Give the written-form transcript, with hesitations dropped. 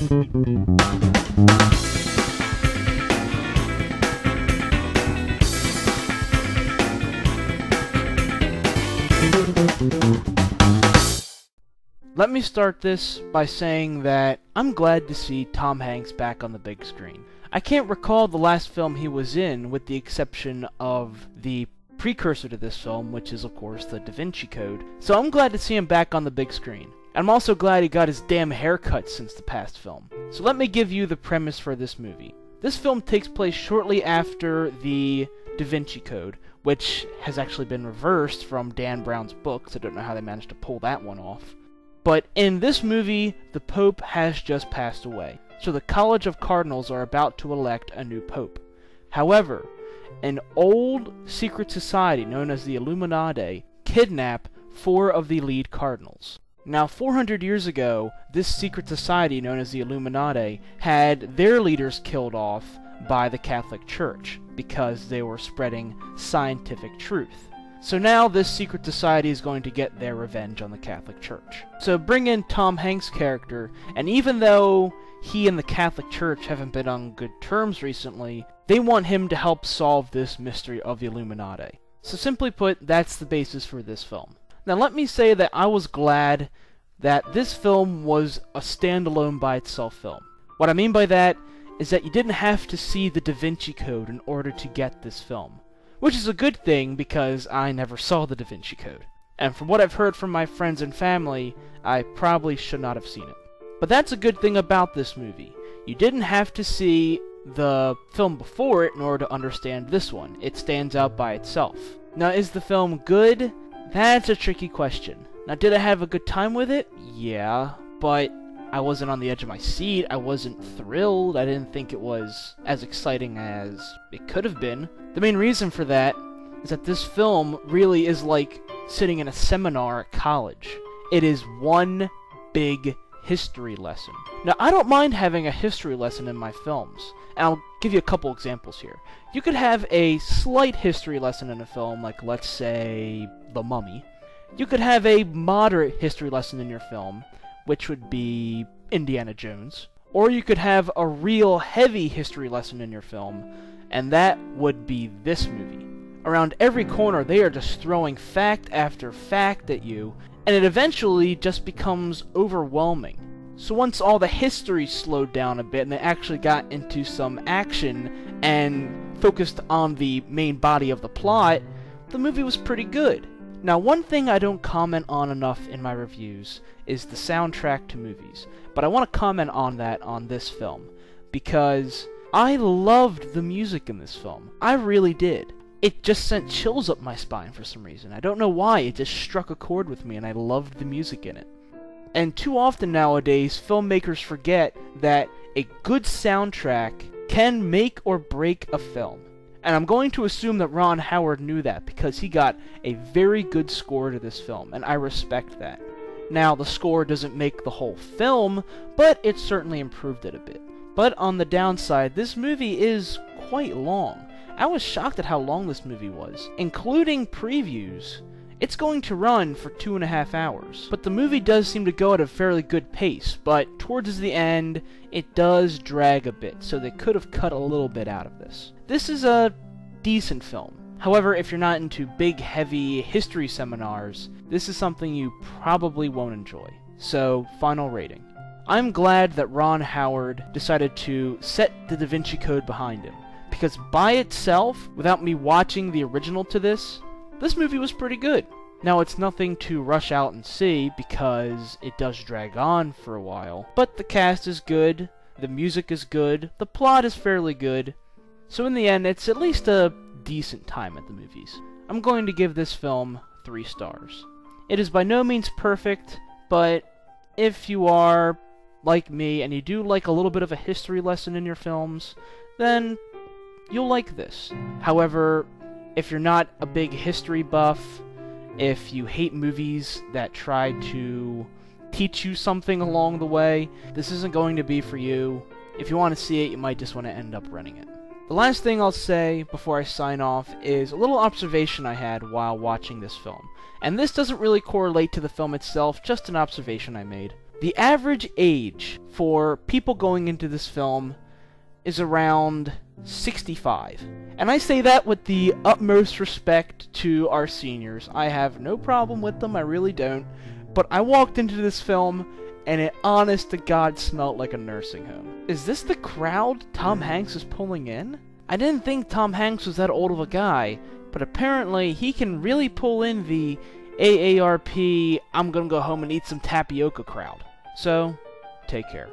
Let me start this by saying that I'm glad to see Tom Hanks back on the big screen. I can't recall the last film he was in, with the exception of the precursor to this film, which is of course the Da Vinci Code, so I'm glad to see him back on the big screen. I'm also glad he got his damn haircut since the past film. So let me give you the premise for this movie. This film takes place shortly after the Da Vinci Code, which has actually been reversed from Dan Brown's books. I don't know how they managed to pull that one off. But in this movie, the Pope has just passed away, so the College of Cardinals are about to elect a new Pope. However, an old secret society known as the Illuminati kidnap 4 of the lead cardinals. Now, 400 years ago, this secret society known as the Illuminati had their leaders killed off by the Catholic Church because they were spreading scientific truth. So now this secret society is going to get their revenge on the Catholic Church. So bring in Tom Hanks' character, and even though he and the Catholic Church haven't been on good terms recently, they want him to help solve this mystery of the Illuminati. So simply put, that's the basis for this film. Now let me say that I was glad that this film was a standalone by itself film. What I mean by that is that you didn't have to see the Da Vinci Code in order to get this film. Which is a good thing, because I never saw the Da Vinci Code. And from what I've heard from my friends and family, I probably should not have seen it. But that's a good thing about this movie. You didn't have to see the film before it in order to understand this one. It stands out by itself. Now, is the film good? That's a tricky question. Now, did I have a good time with it? Yeah, but I wasn't on the edge of my seat. I wasn't thrilled. I didn't think it was as exciting as it could have been. The main reason for that is that this film really is like sitting in a seminar at college. It is one big history lesson. Now, I don't mind having a history lesson in my films, and I'll give you a couple examples here. You could have a slight history lesson in a film, like, let's say, The Mummy. You could have a moderate history lesson in your film, which would be Indiana Jones. Or you could have a real heavy history lesson in your film, and that would be this movie. Around every corner, they are just throwing fact after fact at you, and it eventually just becomes overwhelming. So once all the history slowed down a bit, and they actually got into some action and focused on the main body of the plot, the movie was pretty good. Now, one thing I don't comment on enough in my reviews is the soundtrack to movies, but I want to comment on that on this film, because I loved the music in this film. I really did. It just sent chills up my spine for some reason. I don't know why, it just struck a chord with me, and I loved the music in it. And too often nowadays, filmmakers forget that a good soundtrack can make or break a film. And I'm going to assume that Ron Howard knew that, because he got a very good score to this film, and I respect that. Now, the score doesn't make the whole film, but it certainly improved it a bit. But on the downside, this movie is quite long. I was shocked at how long this movie was. Including previews, it's going to run for 2.5 hours. But the movie does seem to go at a fairly good pace, but towards the end, it does drag a bit, so they could have cut a little bit out of this. This is a decent film. However, if you're not into big, heavy history seminars, this is something you probably won't enjoy. So, final rating. I'm glad that Ron Howard decided to set the Da Vinci Code behind him, because by itself, without me watching the original to this movie was pretty good. Now, it's nothing to rush out and see, because it does drag on for a while, but the cast is good, the music is good, the plot is fairly good, so in the end, it's at least a decent time at the movies. I'm going to give this film 3 stars. It is by no means perfect, but if you are like me and you do like a little bit of a history lesson in your films, then you'll like this. However, if you're not a big history buff, if you hate movies that try to teach you something along the way, this isn't going to be for you. If you want to see it, you might just want to end up renting it. The last thing I'll say before I sign off is a little observation I had while watching this film. And this doesn't really correlate to the film itself, just an observation I made. The average age for people going into this film is around 65. And I say that with the utmost respect to our seniors. I have no problem with them, I really don't. But I walked into this film, and it honest to God smelled like a nursing home. Is this the crowd Tom Hanks is pulling in? I didn't think Tom Hanks was that old of a guy, but apparently he can really pull in the AARP, I'm gonna go home and eat some tapioca crowd. So, take care.